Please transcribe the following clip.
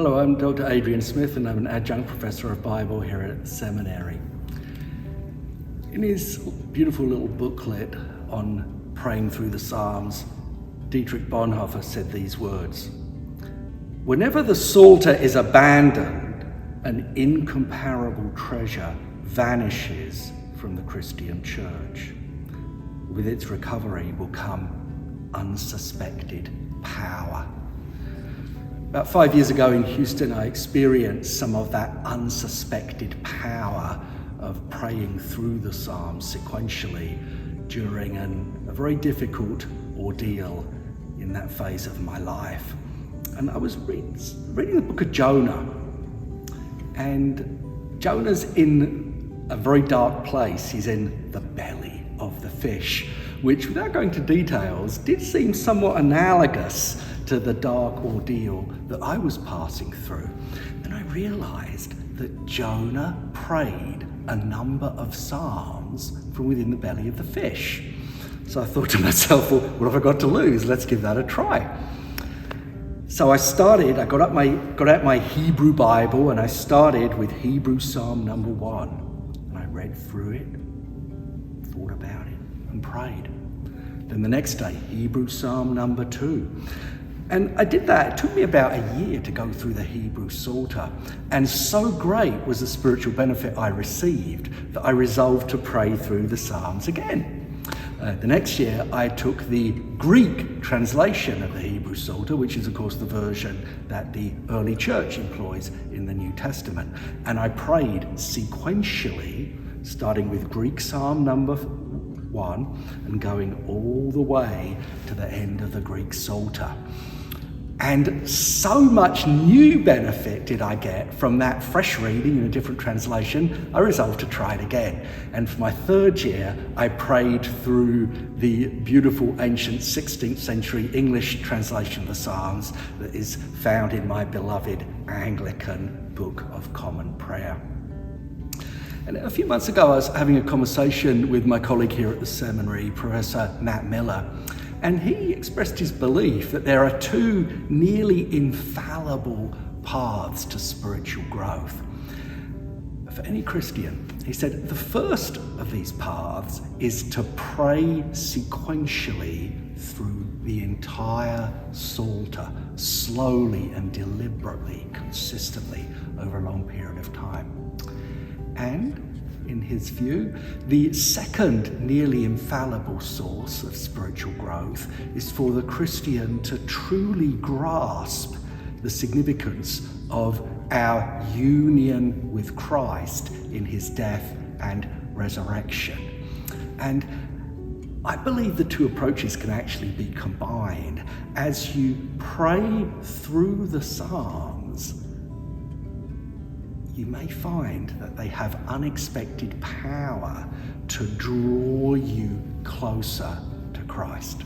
Hello, I'm Dr. Adrian Smith and I'm an adjunct professor of Bible here at seminary. In his beautiful little booklet on praying through the Psalms, Dietrich Bonhoeffer said these words: "Whenever the Psalter is abandoned, an incomparable treasure vanishes from the Christian church. With its recovery will come unsuspected power." About 5 years ago in Houston, I experienced some of that unsuspected power of praying through the Psalms sequentially during a very difficult ordeal in that phase of my life. And I was reading the book of Jonah, and Jonah's in a very dark place. He's in the belly of the fish, which, without going to details, did seem somewhat analogous to the dark ordeal that I was passing through. And I realized that Jonah prayed a number of psalms from within the belly of the fish. So I thought to myself, well, what have I got to lose? Let's give that a try. So I got out my Hebrew Bible and I started with Hebrew Psalm number 1. And I read through it, thought about it, and prayed. Then the next day, Hebrew Psalm number 2. And I did that. It took me about a year to go through the Hebrew Psalter. And so great was the spiritual benefit I received that I resolved to pray through the Psalms again. The next year, I took the Greek translation of the Hebrew Psalter, which is, of course, the version that the early church employs in the New Testament. And I prayed sequentially, starting with Greek Psalm number 1 and going all the way to the end of the Greek Psalter. And so much new benefit did I get from that fresh reading in a different translation, I resolved to try it again. And for my third year, I prayed through the beautiful ancient 16th century English translation of the Psalms that is found in my beloved Anglican Book of Common Prayer. And a few months ago, I was having a conversation with my colleague here at the seminary, Professor Matt Miller, and he expressed his belief that there are two nearly infallible paths to spiritual growth for any Christian. He said the first of these paths is to pray sequentially through the entire Psalter, slowly and deliberately, consistently, over a long period of time. And in his view, the second nearly infallible source of spiritual growth is for the Christian to truly grasp the significance of our union with Christ in his death and resurrection. And I believe the two approaches can actually be combined. As you pray through the Psalms, you may find that they have unexpected power to draw you closer to Christ.